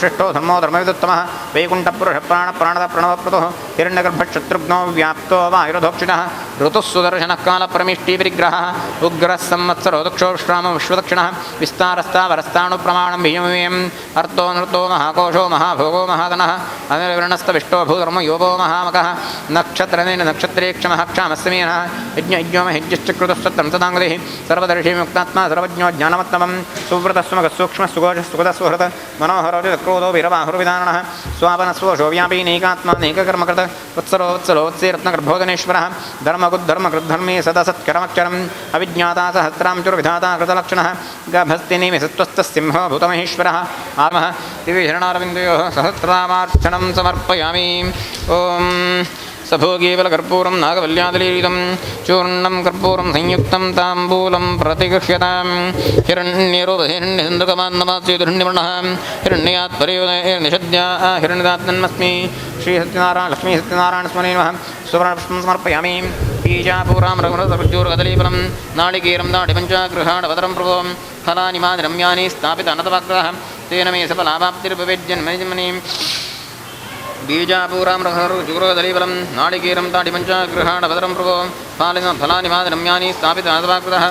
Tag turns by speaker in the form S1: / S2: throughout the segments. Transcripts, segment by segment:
S1: ವಶಿಷ್ಠೋ ಧರ್ಮೋ ಧರ್ಮವಿದುತ್ತಮಃ ವೈಕುಂಠಪುರುಷ ಪ್ರಾಣದ ಪ್ರಣವಪ್ರತುಃ ಹಿರಣ್ಯಗರ್ಭಕ್ಷತ್ರುಘ್ನೋ ವ್ಯಾಪ್ತೋ ವಾಯುರಧೋಕ್ಷಿಣಃ ಋತುಃ ಸುದರ್ಶನಃ ಕಾಲಪರಮಿಷ್ಟೀಪರಿಗ್ರಹಃ ಉಗ್ರಃ ಸಂವತ್ಸರೋ ದಕ್ಷೋಶ್ರಾಮ ವಿಶ್ವದಕ್ಷಿಣಃ ವಿಸ್ತಾರಸ್ತಾವರಸ್ತಾಣು ಪ್ರಮಾಣಂ ಭೀಮವೇಯಂ ಅರ್ಥೋ ನೃತೋ ಮಹಾಕೋಶೋ ಮಹಾಭೋಗೋ ಮಹಾಧನಃ ಅನಿರ್ವೃಣಸ್ಥವಿಷ್ಟೋ ಭೂಧರ್ಮ ಯೋಗೋ ಮಹಾಮಕಃ ನಕ್ಷತ್ರನೇನ ನಕ್ಷತ್ರೇಕ್ಷಮಃ ಕ್ಷಾಮಸ್ಸಮೇನಃ ಯಜ್ಞೋಮಹಿಜ್ಯಶ್ಚಕ್ರುತಸ್ತಂ ತದಾಂಗಲಿಃ ಸರ್ವದರ್ಶಿ ಮುಕ್ತಾತ್ಮ ಸರ್ವಜ್ಞೋ ಜ್ಞಾನವತ್ತಮಂ ಸುವ್ರತಸ್ವಮಗಸೂಕ್ಷ್ಮ ಸುಗತಸ್ವಹೃತ ಮನೋಹರೋತಿ ಕ್ರೋಧೋ ವೀರಬಾಹುರ್ವಿಧಾನಃ ಸ್ವಾಪನಸ್ವಶೋ ವ್ಯಾಪಿ ನೈಕಾತ್ಮಾನೈಕಕರ್ಮಕೃತ ವತ್ಸರೋ ವತ್ಸೇ ರತ್ನಗರ್ಭೋದನೇಶ್ವರಃ ಧರ್ಮಗುದ್ಧರ್ಮಕೃದ್ಧರ್ಮೇ ಸದಾ ಸತ್ಕರಮಕ್ಷರಂ ಅವಿಜ್ಞಾತಾ ಸಹಸ್ರಾಂಚುರ್ವಿಧಾತಾ ಕೃತಲಕ್ಷಣಃ ಗಭಸ್ತಿನೇಮಿ ಸತ್ವಸ್ಥಸಿಂಹೋ ಭೂತಮಹೇಶ್ವರಃ ಆತ್ಮಃ ದಿವ್ಯಶರಣಾರವಿಂದಯೋಃ ಸಹಸ್ರಾಮಾರ್ಚನಂ ಸಮರ್ಪಯಾಮಿ. ಓಂ ಸಭೋಗೀಬಲಕರ್ಪೂರಂ ನಾಗವಲ್ಯಾದಲೀರಿತಂ ಚೂರ್ಣಂ ಕರ್ಪೂರಂ ಸಂಯುಕ್ತಂ ತಾಂಬೂಲಂ ಪ್ರತಿಗೃಹ್ಯತಾಂ ಹಿರಣ್ಯರೂಪಹಿರಣ್ಯಸಂದೃಗಮಾನ್ನಮಾಸ್ಯುರ್ಹಿರಣ್ಯವರ್ಣಃ ಹಿರಣ್ಯಾತ್ ಪರಿಯೋನಿಷದ್ಯಾ ಹಿರಣ್ಯದಾತ್ಮನ್ಮಸ್ಮಿ ಶ್ರೀ ಸತ್ಯನಾರಾಯಣ ಲಕ್ಷ್ಮೀ ಸತ್ಯನಾರಾಯಣ ಸ್ಮರೇ ನಮಃ ಸುವರ್ಣಪುಷ್ಪಂ ಸಮರ್ಪಯಾಮಿ. ಬೀಜಾಪೂರಾಂ ರಘುರಸರ್ಜೂರ್ಗದಲೀಫಲಂ ನಾಳಿಕೇರಂ ದಾಢಿಪಂಚಾಗೃಹಾಣವತರಂ ಪ್ರಭೋಂ ಫಲಾನಿ ಮಾನಿ ರಮ್ಯಾನಿ ಸ್ಥಾಪಿತ ಅನತವಾಗ್ರಹ ತೇನ ಮೇ ಸಫಲಾಭಾಪ್ತಿರ್ಭವೇಜ್ಜನ್ಮನಿ. ಬೀಜಾಪೂರಾಂ ರಘುರಸರ್ಜೂರ್ಗದಲೀಫಲಂ ನಾಳಿಕೇರಂ ದಾಢಿಪಂಚಾಗೃಹಾಣವತರಂ ಪ್ರಭೋಂ ಫಲಾನಿ ಮಾನಿ ರಮ್ಯಾನಿ ಸ್ಥಾಪಿತ ಅನತವಾಗ್ರಹ.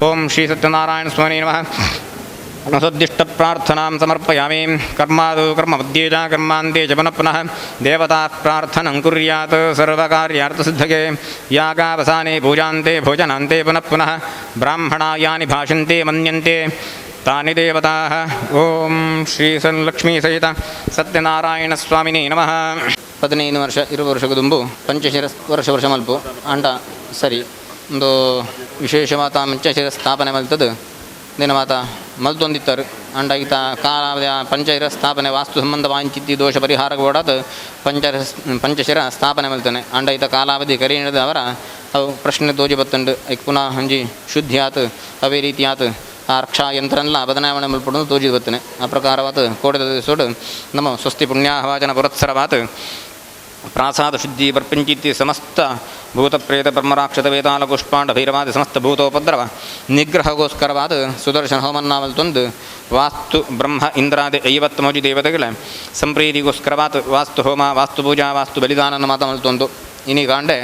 S1: ಓಂ ಶ್ರೀ ಸತ್ಯನಾರಾಯಣ ಸ್ವಾಮಿ ನಮಃ. ಸದ್ದಿಷ್ಟಪ್ರಾರ್ಥನಾಂ ಸಮರ್ಪಯಾಮಿ. ಕರ್ಮಾದು ಕರ್ಮಮಧ್ಯೆ ಚ ಕರ್ಮಾಂತೆ ಚ ಪುನಃ ಪುನಃ ದೇವತಾ ಪ್ರಾರ್ಥನಂ ಕುರ್ಯಾತ್ ಸರ್ವಕಾರ್ಯಾರ್ಥಸಿದ್ಧಯೇ. ಯಾಗಾವಸಾನೆ ಪೂಜಾಂತೆ ಭೋಜನಾಂತೆ ಪುನಃ ಪುನಃ ಬ್ರಾಹ್ಮಣಾ ಯಾನಿ ಭಾಷಂತೆ ಮನ್ಯಂತೆ ತಾನಿ ದೇವತಾಃ. ಓಂ ಶ್ರೀ ಲಕ್ಷ್ಮೀ ಸಹಿತ ಸತ್ಯನಾರಾಯಣ ಸ್ವಾಮಿನೇ ನಮಃ. 15 ವರ್ಷ 20 ವರ್ಷ ದುಂಬು ಪಂಚಶಿರ ವರ್ಷ ಮಲ್ಪು ಅಂಡ ಸರಿ ಒಂದು ವಿಶೇಷವಾದ ಪಂಚಶಿರ ಸ್ಥಾಪನೆ ಮಲ್ತದ್ದು ದಿನ ಮಾತ ಮಲ್ತೊಂದಿತ್ತರು ಅಂಡ ಈತ ಕಾಲ ಪಂಚಶಿರ ಸ್ಥಾಪನೆ ವಾಸ್ತು ಸಂಬಂಧ ವಾಂಚಿತ್ತಿ ದೋಷ ಪರಿಹಾರ ಓಡಾದ ಪಂಚಶಿರ ಸ್ಥಾಪನೆ ಮಲ್ತಾನೆ ಅಂಡ ಈತ ಕಾಲಾವಧಿ ಕರೀಣದ ಅವರ ಅವು ಪ್ರಶ್ನೆ ತೋಜಿ ಬತ್ತಂಡು ಐಕ್ ಪುನಃ ಹಂಜಿ ಶುದ್ಧಿ ಆತು ಅವೇ ರೀತಿ ಆತು ಆ ರಕ್ಷಾ ಯಂತ್ರನೆಲ್ಲ ಬದಲಾವಣೆ ಮಲ್ಪಡು ತೋಜಿ ಬತ್ತನೆ ಆ ಪ್ರಕಾರವಾತು ಕೋಡಿದ ದಿವಸೋಡು ನಮ್ಮ ಸ್ವಸ್ತಿ ಪುಣ್ಯಾಹವಾಚನ ಪುರತ್ಸರವಾತು ಪ್ರಾಸಾದ ಶುದ್ಧಿ ಬರ್ಪಿಂಚಿತ್ತಿ ಸಮಸ್ತ ಭೂತ ಪ್ರೇತ ಬ್ರಹ್ಮರಾಕ್ಷತ ವೇತಾಲ ಪುಷ್ಪಾಂಡ ಭೈರವಾದ ಸಮಸ್ತ ಭೂತೋಪದ್ರವ ನಿಗ್ರಹಗೋಸ್ಕರವಾದ ಸುದರ್ಶನ ಹೋಮನ್ನಾವಲ್ ತಂದು ವಾಸ್ತು ಬ್ರಹ್ಮ ಇಂದ್ರಾದಿ 50 ಮೋಜಿ ದೇವತೆಗಳ ಸಂಪ್ರೀತಿಗೋಸ್ಕರವಾದ ವಾಸ್ತು ಹೋಮ ವಾಸ್ತು ಪೂಜಾ ವಾಸ್ತು ಬಲಿದಾನನ ಮಾತಮಲ್ ತಂದು ಇನ್ನೀಗಾಂಡೆ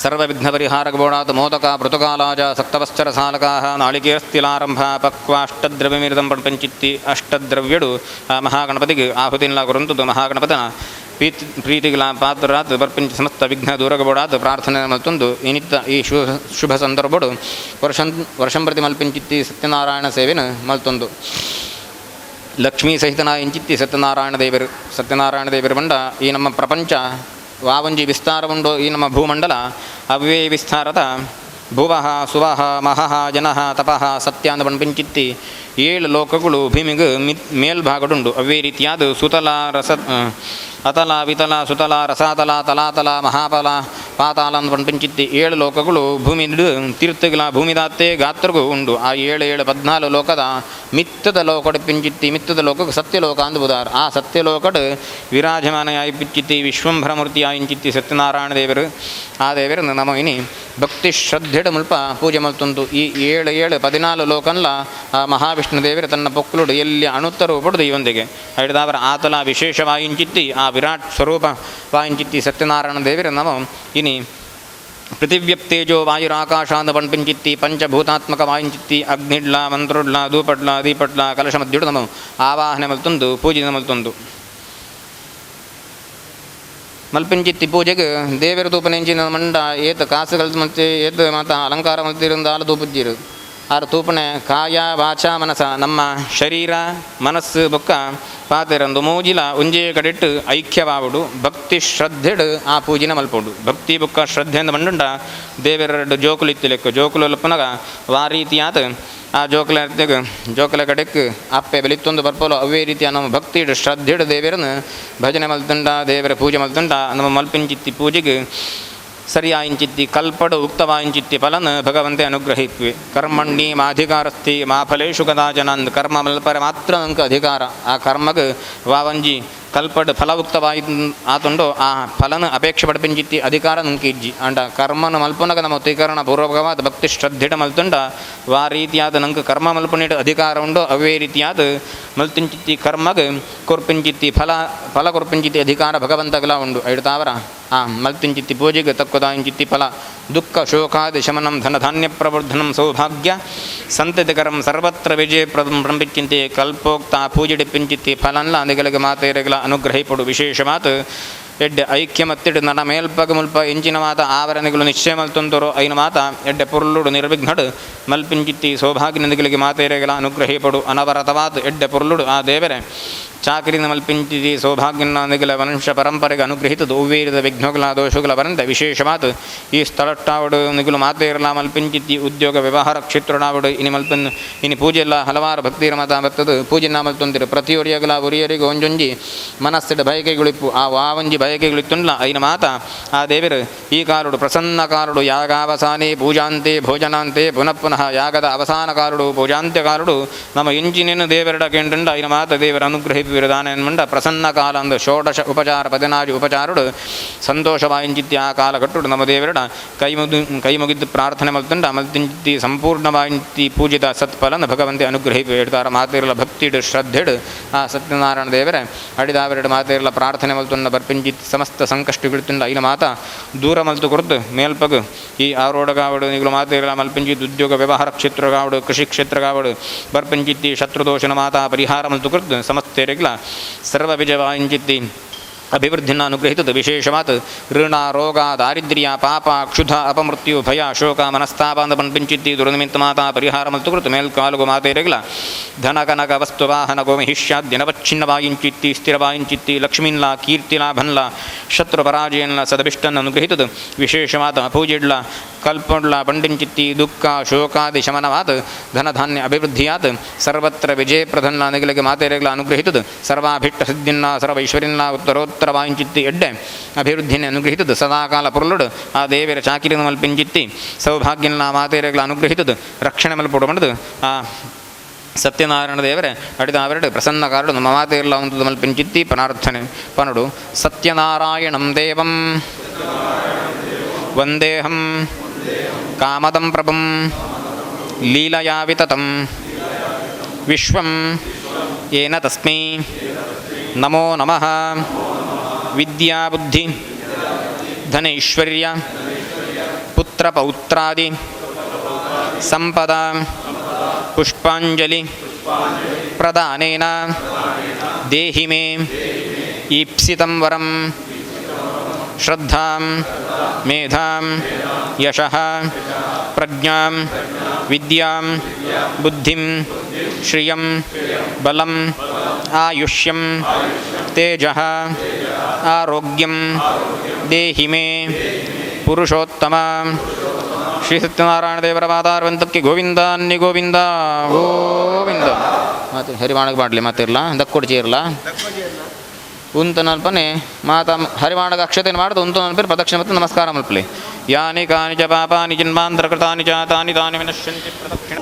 S1: ಸರ್ವವಿಘ್ನ ಪರಿಹಾರಕ ಬೋಡಾತ್ ಮೋದಕ ಪೃತುಕಾಲಾಜ ಸಪ್ತವಶ್ಚರ ಸಾಲಕಾ ನಾಳಿಕೇರಸ್ಥಿಲಾರಂಭ ಪಕ್ವಾಷ್ಟದ್ರವ್ಯಮಿರಿದಂ ಪಂಚಿತ್ತಿ ಅಷ್ಟದ್ರವ್ಯಡು ಆ ಮಹಾಗಣಪತಿಗೆ ಆಹುತಿಲ್ಲ ಕೊರಂತದ್ದು ಮಹಾಗಣಪತನ ಪ್ರೀತಿಗಳ ಪಾತ್ರರಾತ್ ಬರ್ಪಿಂಚಿ ಸಮಸ್ತ ವಿಘ್ನ ದೂರಗಬೋಡಾತ್ ಪ್ರಾರ್ಥನೆ ಮಲ್ತೊಂದು ಏನಿತ್ತ ಈ ಶುಭ ಸಂದರ್ಭಡು ವರ್ಷಂ ಪ್ರತಿ ಮಲ್ಪಿಂಚಿತ್ತಿ ಸತ್ಯನಾರಾಯಣ ಸೇವೆನ ಮಲ್ತೊಂದು ಲಕ್ಷ್ಮೀ ಸಹಿತನ ಇಂಚಿತ್ತಿ ಸತ್ಯನಾರಾಯಣ ದೇವರು ಬಂಡ ಈ ನಮ್ಮ ಪ್ರಪಂಚ ವಾವಂಜಿ ವಿಸ್ತಾರ ಉಂಡು ಈ ನಮ್ಮ ಭೂಮಂಡಲ ಅವ್ಯೇ ವಿಸ್ತಾರದ ಭುವಃ ಸುವಃ ಮಹಃ ಜನಃ ತಪಃ ಸತ್ಯ ಅಂದ ಪಂಚಿತ್ತಿ 7 ಲೋಕಗಳು ಭೂಮಿಗೆ ಮೇಲ್ಭಾಗಡುಂಡು ಅವೇ ರೀತಿಯಾದ ಸುತಲ ಅತಲ ವಿತಲ ಸುತಲ ರಸಾತಲ ತಲಾತಲ ಮಹಾಫಲ ಪಾತಾಲ ಅಂದ ಪಂಚಿತ್ತಿ 7 ಲೋಕಗಳು ಭೂಮಿ ತೀರ್ಥಗಳ ಭೂಮಿದಾತ್ತೆ ಗಾತ್ರಗೂ ಉಂಡು ಆ 7 14 ಲೋಕದ ಮಿತ್ತದ ಲೋಕಡ ಪಿಂಚಿತ್ತಿ ಮಿತ್ತದ ಲೋಕಕ್ಕೆ ಸತ್ಯಲೋಕ ಅಂದುಬುದಾರ ಆ ಸತ್ಯಲೋಕಡ್ ವಿರಾಜಮಾನಯಾಯಿ ಪಿಂಚಿತ್ತಿ ವಿಶ್ವಂಭರಮೂರ್ತಿಯಾಯಿ ಇಂಚಿತ್ತಿ ಸತ್ಯನಾರಾಯಣ ದೇವರು ಆ ದೇವರನ್ನು ನಮ್ಮ ಇನಿ ಭಕ್ತಿ ಶ್ರದ್ಧೆಡ ಮುಲ್ಪ ಪೂಜೆ ಮಲ್ತೊಂದು ಈ 7 14 ಲೋಕನ್ಲ ಆ ಮಹಾವಿಷ್ಣು ದೇವರು ತನ್ನ ಪೊಕ್ಕಲುಡು ಎಲ್ಲಿ ಅಣುತ್ತರು ಪಡೆದು ಇವೊಂದಿಗೆ ಹಿಡಿದವರ ಆತಲ ವಿಶೇಷವಾಯಿಂಚಿತ್ತಿ ಆ ವಿರಾಟ್ ಸ್ವರೂಪ ವಾಯಿಂಚಿತ್ತಿ ಸತ್ಯನಾರಾಯಣ ದೇವರು ನಮ್ಮ ಇನಿ ಪೃಥಿವ್ಯಪ್ತೇಜೋ ವಾಯುರಾಕಾಶಾಂದ ಪಂಪಿಂಚಿತ್ತಿ ಪಂಚಭೂತಾತ್ಮಕ ವಾಯಿಂಚಿತ್ತಿ ಅಗ್ನಿಡ್ಲ ಮಂತ್ರುಡ್ಲ ಧೂಪಡ್ಲ ದೀಪಡ್ಲ ಕಲಶ ಮದ್ಯುಡು ನಮ್ಮ ಆವಾಹನೆ ಮಲ್ತೊಂದು ಪೂಜೆ ಮಲ್ತೊಂದು ಮಲ್ಪಿಂಚಿತ್ತಿ ಪೂಜೆಗೆ ದೇವರ ತೂಪನೆಂಚಿನ ಮಂಡ ಏತ ಕಾಸುಗಳು ಮತ್ತೆ ಏತ ಮಾತ ಅಲಂಕಾರ ಮಲ್ತಿರುಂದಾಲ ತೂಪಜ್ಜಿರು ಆರು ತೂಪನೆ ಕಾಯ ವಾಚ ಮನಸ ನಮ್ಮ ಶರೀರ ಮನಸ್ಸು ಬೊಕ್ಕ ಪಾತೆರಂದು ಮೂಜಿಲ ಒಂಜೇ ಕಡೆಟ್ಟು ಐಕ್ಯವಾವುಡು ಭಕ್ತಿ ಶ್ರದ್ಧೆಡು ಆ ಪೂಜಿನ ಮಲ್ಪೋಡು ಭಕ್ತಿ ಬೊಕ್ಕ ಶ್ರದ್ಧೆ ಅಂತ ಮಂಡುಂಡ ದೇವರೆರಡು ಜೋಕುಲು ಇತ್ತಿಲೆಕ್ಕು ಜೋಕುಲು ಪುನಗ ವಾ ರೀತಿಯಾದ ಆ ಜೋಕಲ ಕಡೆಕ್ಕೆ ಅಪ್ಪೆ ಬೆಲಿತ್ತೊಂದು ಬರ್ಪೋಲು ಅವೇ ರೀತಿಯ ನಮ್ಮ ಭಕ್ತಿ ಶ್ರದ್ಧೆಡು ದೇವರನ್ನು ಭಜನೆ ಮಲ್ತುಂಡ ದೇವರ ಪೂಜೆ ಮಲ್ತುಂಡ ನಮ್ಮ ಮಲ್ಪಿಂಚಿತ್ತಿ ಪೂಜೆಗೆ ಸರಿಯಾಯಿಂಚಿತ್ತಿ ಕಲ್ಪಡು ಉಕ್ತವಾಯಿಂಚಿತ್ತಿ ಫಲನ ಭಗವಂತೆ ಅನುಗ್ರಹಿತ್ವಿ ಕರ್ಮಣ್ಣಿ ಮಾಧಿಕಾರಸ್ಥಿ ಮಾ ಫಲೇಶು ಕದಾಚನಂದ್ ಕರ್ಮ ಮಲ್ಪರೆ ಮಾತ್ರ ಅಂಕ ಅಧಿಕಾರ ಆ ಕರ್ಮಗೆ ವಾವಂಜಿ ಕಲ್ಪಡು ಫಲ ಉಕ್ತವಾಯಿ ಆತುಂಡು ಆ ಫಲನ ಅಪೇಕ್ಷೆ ಪಡ್ಪಿಂಚಿತ್ತಿ ಅಧಿಕಾರ ನಂಕಿಜ್ಜಿ ಅಂಡ ಕರ್ಮನ ಮಲ್ಪನಗ ನಮ್ಮ ತೀಕರಣ ಪೂರ್ವಕವಾದ ಭಕ್ತಿ ಶ್ರದ್ಧೆಡ ಮಲ್ತುಂಡ ವಾ ರೀತಿಯಾದ ನಂಗೆ ಕರ್ಮ ಮಲ್ಪನಿಡ ಅಧಿಕಾರ ಉಂಡು ಅವೇ ರೀತಿಯಾದ ಮಲ್ತಿಂಚಿತ್ತಿ ಕರ್ಮಗೆ ಕೊರ್ಪಿಂಚಿತ್ತಿ ಫಲ ಕೊರ್ಪಿಂಚಿತ್ತಿ ಅಧಿಕಾರ ಭಗವಂತಗಲ ಉಂಡು ಐಡ್ತಾವರ ಆ ಮಲ್ತಿಂಚಿತ್ತಿ ಪೂಜೆಗೆ ತಕ್ಕದಾಯಿಂಚಿತ್ತಿ ಫಲ ದುಃಖ ಶೋಕಾದಿ ಶಮನಂ ಧನಧಾನ್ಯ ಪ್ರವರ್ಧನಂ ಸೌಭಾಗ್ಯ ಸಂತತಿಕರಂ ಸರ್ವತ್ರ ವಿಜಯಪ್ರದಂ ಪ್ರಂಪಿಚ್ಚಿಂತೆ ಕಲ್ಪೋಕ್ತ ಪೂಜೆಡಿ ಪಿಂಚಿತ್ತಿ ಫಲನ್ಲ ಅಂದಿಗಳಿಗೆ ಮಾತೇರೆಗಳ ಅನುಗ್ರಹಿಪಡು ವಿಶೇಷ ಮಾತು ಎಡ್ಡೆ ಐಕ್ಯ ಮತ್ತಿಡು ನಡ ಮೇಲ್ಪಗ ಮುಲ್ಪ ಎಂಚಿನ ಮಾತ ಆವರಣೆಗಳು ನಿಶ್ಚಯ ಮಲ್ತೊಂತರೋ ಐನ ಮಾತ ಎಡ್ಡೆ ಪುರುಳುಡು ನಿರ್ವಿಘ್ನಡು ಮಲ್ಪಿಂಚಿತ್ತಿ ಸೌಭಾಗ್ಯನಿಂದಿಗಳಿಗೆ ಮಾತೇರೆಗಳ ಅನುಗ್ರಹಿಪಡು ಅನವರತವಾದ ಎಡ್ಡೆ ಪುರುಳುಡು ಆ ದೇವರೇ ಚಾಕರಿನ ಮಲ್ಪಿಂಚಿತಿ ಸೌಭಾಗ್ಯನ ನಿಗಲ ವಂಶ ಪರಂಪರೆಗೆ ಅನುಗ್ರಹಿತದು ಉವೇರಿದ ವಿಘ್ನಗಳ ದೋಷಗಳ ಬರಂತೆ ವಿಶೇಷವಾದ ಈ ಸ್ಥಳಟ್ಟಾವಡು ನಿಗುಲು ಮಾತೇರಲ ಮಲ್ಪಿಂಚಿತಿ ಉದ್ಯೋಗ ವ್ಯವಹಾರ ಕ್ಷೇತ್ರನಾವಡು ಇನಿ ಪೂಜೆ ಎಲ್ಲ ಹಲವಾರು ಭಕ್ತಿರ ಮಾತ ಬರ್ತದು ಪೂಜೆನ ಮಲ್ತೊಂದಿರು ಪ್ರತಿಯೊರಿಯಗಲ ಉರಿಯರಿಗೆ ಒಂಜೊಂಜಿ ಮನಸ್ಸಿಡ ಬಯಕೆಗಳಿಪ್ಪು ಆ ವಾವಂಜಿ ಬಯಕೆಗಳಿತ್ತುಂಡ್ಲ ಐನ ಮಾತ ಆ ದೇವರು ಈ ಕಾರುಡು ಪ್ರಸನ್ನ ಕಾರುಡು ಯಾಗಾವಸಾನೆ ಪೂಜಾಂತೆ ಭೋಜನಾಂತೆ ಪುನಃ ಯಾಗದ ಅವಸಾನ ಕಾರುಡು ಪೂಜಾಂತ್ಯ ಕಾರುಡು ನಮ್ಮ ಇಂಚಿನೇನು ದೇವರಡ ಕೇಂದ್ರಂಡ ಐನ ಮಾತ ದೇವರ ಅನುಗ್ರಹಿತ ವಿರದಾನ ಮಂಡ ಪ್ರಸನ್ನ ಕಾಲ ಅಂದು ಷೋಡಶ ಉಪಚಾರ 14 ಉಪಚಾರುಡು ಸಂತೋಷವಾಯಿಂಚಿತ್ತಿ ಆ ಕಾಲ ಕಟ್ಟುಡು ನಮ್ಮ ದೇವರಡ ಕೈ ಮುಗಿದ್ದು ಪ್ರಾರ್ಥನೆ ಮಲ್ತುಂಡ ಮಲ್ತಿಂಚಿತ್ತಿ ಸಂಪೂರ್ಣವಾಯಿಂತಿ ಪೂಜಿತ ಸತ್ಫಲನ ಭಗವಂತೆ ಅನುಗ್ರಹಿತ ಹೇಳ್ತಾರ ಮಾತೇರಲ ಭಕ್ತಿಡು ಶ್ರದ್ಧೆಡು ಆ ಸತ್ಯನಾರಾಯಣ ದೇವರೇ ಅಡಿದಾವರೆಡು ಮಾತೇರಲ ಪ್ರಾರ್ಥನೆ ಮಲ್ತುಂಡ ಬರ್ಪಿಂಚಿತ್ತಿ ಪಾಯಿಂಚಿತ್ ಸಮಸ್ತ ಸಂಕಷ್ಟ ಬಿಡುತ್ತಿಂದ ಐಲ ಮಾತ ದೂರ ಮಲ್ತು ಕೊರತು ಮೇಲ್ಪಗು ಈ ಆರೋಡಗಾವಡು ನಿಗಳು ಮಾತೆಲ್ಲ ಮಲ್ಪಂಚಿತ್ ಉದ್ಯೋಗ ವ್ಯವಹಾರ ಕ್ಷೇತ್ರಗಾವಡು ಕೃಷಿ ಕ್ಷೇತ್ರಗಾವಡು ಬರ್ಪಂಚಿತ್ತಿ ಶತ್ರುದೋಷನ ಮಾತಾ ಪರಿಹಾರ ಮಲ್ತು ಕೊರತು ಸಮಸ್ತೇರೆಗ್ಲ ಸರ್ವ ವಿಜಯವಾಯಿಂಚಿತ್ತಿ ಅಭಿವೃದ್ಧಿನ ಅನುಗ್ರಹಿತದ ವಿಶೇಷವಾತ್ ಋಣ ರೋಗ ದಾರಿದ್ರ್ಯ ಪಾಪ ಕ್ಷುಧ ಅಪಮೃತ್ಯು ಭಯ ಶೋಕ ಮನಸ್ತಾಪ ಅಂತ ಪಂಪಿಂಚಿತ್ತಿ ದುರ್ನಿಮಿತ್ತ ಮಾತಾ ಪರಿಹಾರ ಮಲ್ತು ಕೃತ ಮೇಲ್ಕಾಲುಗು ಮಾತೇರೆಗ್ಲ ಧನ ಕನಕ ವಸ್ತು ವಾಹನ ಗೋಮಹಿಷ್ಯಾದ್ಯನವಚ್ಛಿನ್ನವಾಯಿಂಚಿತ್ತಿ ಸ್ಥಿರವಾಯಿಂಚಿತ್ತಿ ಲಕ್ಷ್ಮೀನ್ಲ ಕೀರ್ತಿಲಾಭನ್ಲ ಶತ್ರು ಪರಾಜಯನ್ಲ ಸದಭಿಷ್ಟನ್ನು ಅನುಗ್ರಹಿತದ ವಿಶೇಷವಾದ ಪೂಜಿಡ್ಲ ಕಲ್ಪಡ್ಲ ಪಂಡಿಂಚಿತ್ತಿ ದುಃಖ ಶೋಕಾದಿ ಶಮನವಾತ್ ಧನಧಾನ್ಯ ಅಭಿವೃದ್ಧಿಯಾತ್ ಸರ್ವತ್ರ ವಿಜಯಪ್ರಧನ್ನ ನಿಗಲಿಗೆ ಮಾತೇರೆಗ್ಲ ಅನುಗ್ರಹಿತದ ಸರ್ವಾಭಿಷ್ಟ ಸಿದ್ಧಿನ್ನ ಸರ್ವೈಶ್ವರ್ಯನ್ನ ಉತ್ತರೋತ್ತರವಾಯಿಂಚಿತ್ತಿ ಎಡ್ಡೆ ಅಭಿವೃದ್ಧಿಯನ್ನು ಅನುಗ್ರಹಿತದ ಸದಾಕಾಲ ಪುರುಳುಡು ಆ ದೇವರ ಚಾಕಿರಿನ ಮಲ್ಪಿಂಚಿತ್ತಿ ಸೌಭಾಗ್ಯನ ಮಾತೇರೆಗ್ಲ ಅನುಗ್ರಹಿತದ ರಕ್ಷಣೆ ಮಲ್ಪೊಡು ಮಾಡಿದು ಆ ಸತ್ಯನಾರಾಯಣ ದೇವರೇ ಅಡಿದ ಅವರಡು ಪ್ರಸನ್ನ ಕಾರಡು ನಮ್ಮ ಮಾತೆಯಲ್ಲ ಒಂದು ಮಲ್ಪಿಂಚಿತ್ತಿ ಪನಾರ್ಥನೆ ಪನಡು ಸತ್ಯನಾರಾಯಣಂ ದೇವಂ ವಂದೇಹಂ ಕಾಮದಂ ಪ್ರಭುಂ ಲೀಲಯಾ ವಿತತಂ ವಿಶ್ವಂ ಏನ ತಸ್ಮೈ ನಮೋ ನಮಃ ವಿದ್ಯಾಬುದ್ಧಿ ಧನೈಶ್ವರ್ಯ ಪುತ್ರಪೌತ್ರಾದಿ ಸಂಪದ ಪುಷ್ಪಾಂಜಲಿ ಪ್ರದಾನೇನ ದೇಹಿ ಮೇ ಈಪ್ಸಿತಂ ವರಂ ಶ್ರದ್ಧಾಂ ಮೇಧಾಂ ಯಶಃ ಪ್ರಜ್ಞಾಂ ವಿದ್ಯಾಂ ಬುದ್ಧಿಂ ಶ್ರಿಯಂ ಬಲಂ ಆಯುಷ್ಯಂ ತೇಜಃ ಆರೋಗ್ಯಂ ದೇಹಿ ಮೇ ಪುರುಷೋತ್ತಮ ಶ್ರೀ ಸತ್ಯನಾರಾಯಣ ದೇವರ ಮಾತಾರ್ವಂತಕ್ಕೆ ಗೋವಿಂದ ಅನ್ನಿ ಗೋವಿಂದ ಗೋವಿಂದ ಮತ್ತೆ ಹರಿವಾಣಕ್ಕೆ ಮಾಡಲಿ ಮಾತಿರಲ್ಲ ದಕ್ಕೊಡ್ಚಿ ಇರಲ್ಲ ಉಂತ ನಲ್ಪನೆ ಮಾತಾ ಹರಿವಾಣಗ ಅಕ್ಷತೆಯನ್ನು ಮಾಡಿದ ಉಂತು ನಲ್ಪನೆ ಪ್ರದಕ್ಷಿಣೆ ಮತ್ತು ನಮಸ್ಕಾರ ಮಲ್ಪಲಿ ಯಾನಿ ಕಾನಿ ಚ ಪಾಪಾನಿ ಜನ್ಮಾಂತರ ಕೃತಾನಿ ಚ ತಾನಿ ತಾನಿ ವಿನಶ್ಯಂತಿ ಪ್ರದಕ್ಷಿಣ